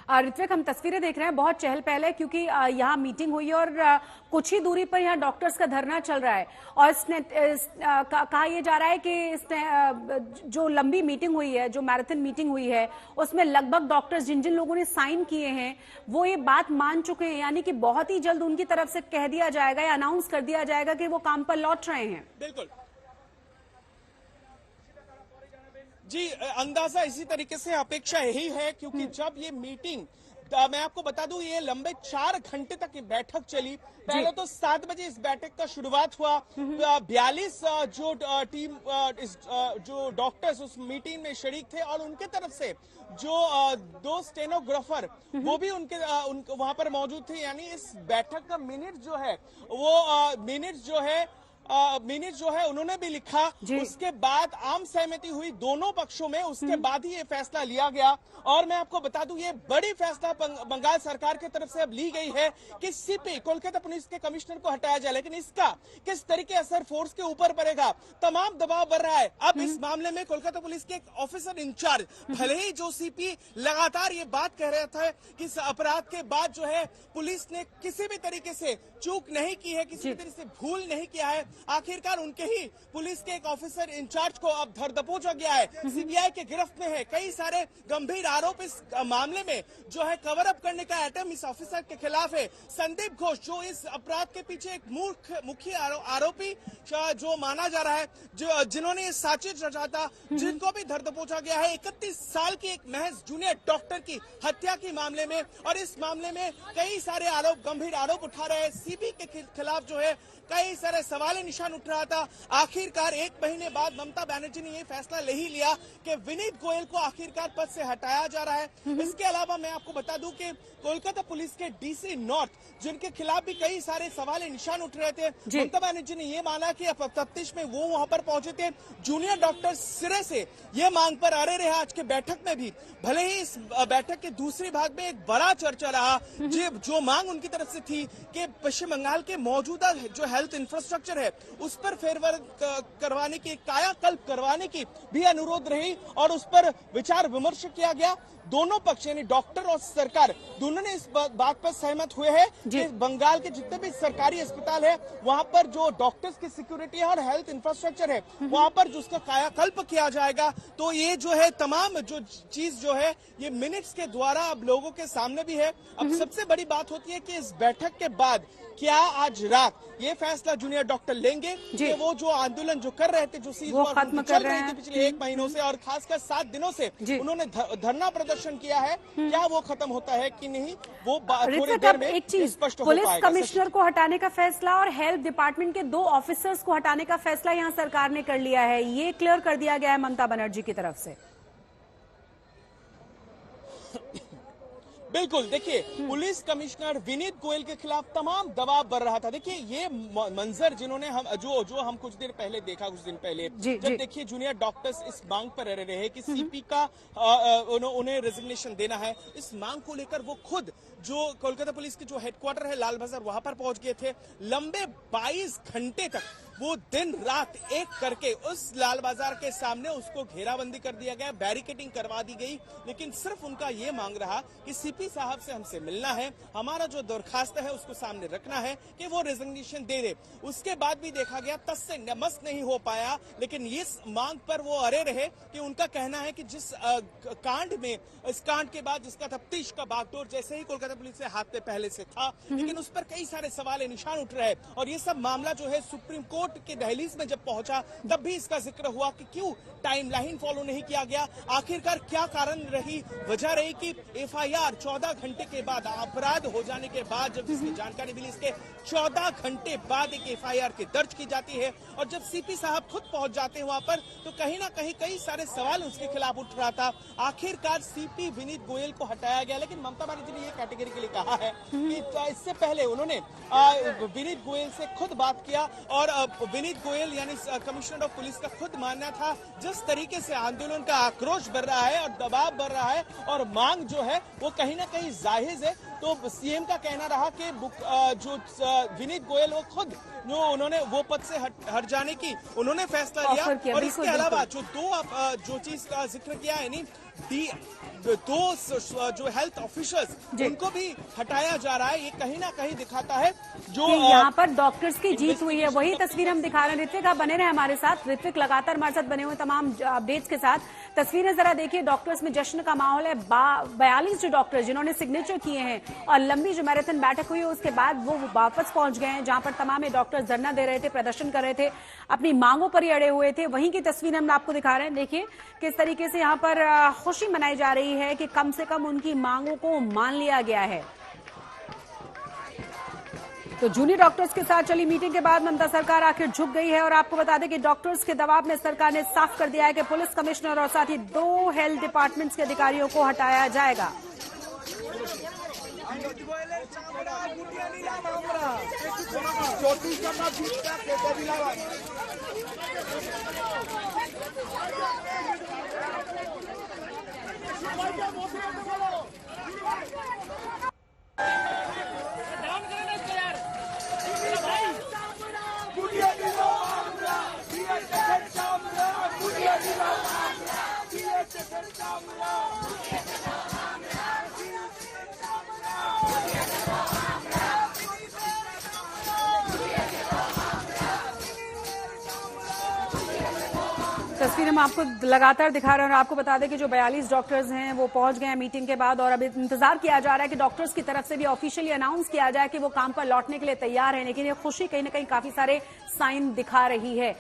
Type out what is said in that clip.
ऋत्विक, हम तस्वीरें देख रहे हैं, बहुत चहल पहल है क्योंकि यहाँ मीटिंग हुई और कुछ ही दूरी पर यहाँ डॉक्टर्स का धरना चल रहा है और कहा यह जा रहा है कि जो लंबी मीटिंग हुई है, जो मैराथन मीटिंग हुई है, उसमें लगभग डॉक्टर्स जिन जिन लोगों ने साइन किए हैं वो ये बात मान चुके हैं, यानी कि बहुत ही जल्द उनकी तरफ से कह दिया जाएगा या अनाउंस कर दिया जाएगा कि वो काम पर लौट रहे हैं। बिल्कुल जी, अंदाजा इसी तरीके से अपेक्षा यही है क्योंकि जब ये मीटिंग, मैं आपको बता दूं, ये लंबे 4 घंटे तक ये बैठक चली। पहले तो 7 बजे इस बैठक का शुरुआत हुआ। 42 जो टीम जो डॉक्टर्स उस मीटिंग में शरीक थे और उनके तरफ से जो 2 स्टेनोग्राफर वो भी उनके वहां पर मौजूद थे। यानी इस बैठक का मिनट जो है वो मिनट जो है उन्होंने भी लिखा। उसके बाद आम सहमति हुई दोनों पक्षों में, उसके बाद ही ये फैसला लिया गया। और मैं आपको बता दूं, ये बड़ी फैसला बंगाल सरकार की तरफ से अब ली गई है कि सीपी कोलकाता पुलिस के कमिश्नर को हटाया जाए, लेकिन इसका किस तरीके असर फोर्स के ऊपर पड़ेगा, तमाम दबाव बढ़ रहा है। अब इस मामले में कोलकाता पुलिस के एक ऑफिसर इंचार्ज, भले ही जो सीपी लगातार ये बात कह रहा था कि इस अपराध के बाद जो है पुलिस ने किसी भी तरीके से चूक नहीं की है, किसी भी तरीके से भूल नहीं किया है, आखिरकार उनके ही पुलिस के एक ऑफिसर इंचार्ज को अब धर दबोचा गया है, सीबीआई के गिरफ्त में है। कई सारे गंभीर आरोप इस मामले में जो है कवर अप करने का एटम इस ऑफिसर के खिलाफ है। संदीप घोष जो इस अपराध के पीछे एक मुख्य आरोपी जो माना जा रहा है, जो जिन्होंने इस साजिश रचा था, जिनको भी धर दबोचा गया है 31 साल की एक महज जूनियर डॉक्टर की हत्या के मामले में। और इस मामले में कई सारे आरोप, गंभीर आरोप उठा रहे हैं। सीबी के खिलाफ जो है कई सारे सवाल निशान उठ रहा था। आखिरकार 1 महीने बाद ममता बनर्जी ने ये फैसला ले ही लिया कि विनीत गोयल को आखिरकार पद से हटाया जा रहा है। इसके अलावा मैं आपको बता दूं कि कोलकाता पुलिस के डीसी नॉर्थ, जिनके खिलाफ भी कई सारे सवाल निशान उठ रहे थे, ममता बनर्जी ने ये माना कि तफ्तीश में वो वहां पर पहुंचे थे। जूनियर डॉक्टर सिरे से ये मांग पर अड़े रहे आज के बैठक में भी। भले ही इस बैठक के दूसरे भाग में एक बड़ा चर्चा रहा, जो मांग उनकी तरफ से थी कि पश्चिम बंगाल के मौजूदा जो हेल्थ इंफ्रास्ट्रक्चर है उस पर फेरवर्क करवाने की, कायाकल्प करवाने की भी अनुरोध रही और उस पर विचार विमर्श किया गया। दोनों पक्ष यानी डॉक्टर और सरकार दोनों ने इस बात पर सहमत हुए हैं कि बंगाल के जितने भी सरकारी अस्पताल है वहां पर जो डॉक्टर्स की सिक्योरिटी है और हेल्थ इंफ्रास्ट्रक्चर है वहां पर जो उसका कायाकल्प किया जाएगा। तो ये जो है तमाम जो चीज जो है ये मिनट्स के द्वारा अब लोगों के सामने भी है। अब सबसे बड़ी बात होती है कि इस बैठक के बाद क्या आज रात ये फैसला जूनियर डॉक्टर लेंगे कि वो जो आंदोलन जो कर रहे थे, जो सीज खत्म कर रहे हैं पिछले 1 महीनों से और खासकर 7 दिनों से उन्होंने धरना प्रदर्शन किया है, क्या वो खत्म होता है कि नहीं, वो थोड़ी देर में एक चीज, स्पष्ट हो पाएगा। पुलिस कमिश्नर को हटाने का फैसला और हेल्थ डिपार्टमेंट के 2 ऑफिसर्स को हटाने का फैसला यहाँ सरकार ने कर लिया है, ये क्लियर कर दिया गया है ममता बनर्जी की तरफ से। बिल्कुल, देखिए पुलिस कमिश्नर विनीत गोयल के खिलाफ तमाम दबाव बढ़ रहा था। देखिए ये मंजर जिन्होंने हम जो हम कुछ दिन पहले देखा, कुछ दिन पहले जब देखिए जूनियर डॉक्टर्स इस मांग पर रह रहे हैं कि सीपी का उन्हें रेजिग्नेशन देना है, इस मांग को लेकर वो खुद जो कोलकाता पुलिस की जो हेडक्वार्टर है लाल बाजार वहां पर पहुंच गए थे। लंबे 22 घंटे तक वो दिन रात एक करके उस लाल बाजार के सामने उसको घेराबंदी कर दिया गया, बैरिकेडिंग करवा दी गई, लेकिन सिर्फ उनका ये मांग रहा कि सीपी साहब से हमसे मिलना है, हमारा जो दरखास्त है उसको सामने रखना है कि वो रेजिग्नेशन दे दे। उसके बाद भी देखा गया तस से नमस नहीं हो पाया, लेकिन इस मांग पर वो अड़े रहे कि उनका कहना है कि जिस कांड में, इस कांड के बाद जिसका तफ्तीश का बागडोर जैसे ही कोलकाता पुलिस से हाथ पे पहले से था, लेकिन उस पर कई सारे सवाल निशान उठ रहे हैं और ये सब मामला जो है सुप्रीम कोर्ट के दहलीज में जब पहुंचा तब भी इसका जिक्र हुआ कि क्यों टाइमलाइन फॉलो नहीं किया गया। आखिरकार क्या कारण रही, वजह रही कि एफआईआर 14 घंटे के बाद, अपराध हो जाने के बाद जब इसकी जानकारी मिली, इसके 14 घंटे बाद एक एफआईआर की दर्ज की जाती है और जब सीपी साहब खुद पहुंच जाते हैं वहां पर तो कहीं ना कहीं कई सारे सवाल उसके खिलाफ उठ रहा था। आखिरकार सीपी विनीत गोयल को हटाया गया, लेकिन ममता बनर्जी ने यह कैटेगरिकली कहा है कि इससे पहले उन्होंने विनीत गोयल से खुद बात किया और विनीत गोयल यानी कमिश्नर ऑफ पुलिस का खुद मानना था जिस तरीके से आंदोलन का आक्रोश बढ़ रहा है और दबाव बढ़ रहा है और मांग जो है वो कहीं ना कहीं जाहिर है, तो सीएम का कहना रहा कि जो विनीत गोयल वो खुद जो उन्होंने वो पद से हट जाने की उन्होंने फैसला लिया। और इसके अलावा जो चीज का जिक्र किया है दो जो हेल्थ ऑफिसर्स उनको भी हटाया जा रहा है। ये कहीं ना कहीं दिखाता है जो यहाँ पर डॉक्टर्स की जीत हुई है। वही तस्वीर हम दिखा रहे हैं। ऋत्विक, आप बने रहे हमारे साथ। ऋत्विक लगातार हमारे साथ बने हुए तमाम अपडेट्स के साथ। तस्वीरें जरा देखिए, डॉक्टर्स में जश्न का माहौल है। 42 जो डॉक्टर जिन्होंने सिग्नेचर किए हैं और लंबी जो मैराथन बैठक हुई है उसके बाद वो वापस पहुंच गए हैं, जहां पर तमाम डॉक्टर्स धरना दे रहे थे, प्रदर्शन कर रहे थे, अपनी मांगों पर ही अड़े हुए थे। वहीं की तस्वीर हम आपको दिखा रहे हैं। देखिए किस तरीके से यहाँ पर खुशी मनाई जा रही है कि कम से कम उनकी मांगों को मान लिया गया है। तो जूनियर डॉक्टर्स के साथ चली मीटिंग के बाद ममता सरकार आखिर झुक गई है। और आपको बता दें कि डॉक्टर्स के दबाव में सरकार ने साफ कर दिया है कि पुलिस कमिश्नर और साथ ही 2 हेल्थ डिपार्टमेंट्स के अधिकारियों को हटाया जाएगा। तस्वीर हम आपको लगातार दिखा रहे हैं और आपको बता दें कि जो 42 डॉक्टर्स हैं वो पहुंच गए हैं मीटिंग के बाद। और अब इंतजार किया जा रहा है कि डॉक्टर्स की तरफ से भी ऑफिशियली अनाउंस किया जाए कि वो काम पर लौटने के लिए तैयार है। लेकिन ये खुशी कहीं ना कहीं काफी सारे साइन दिखा रही है।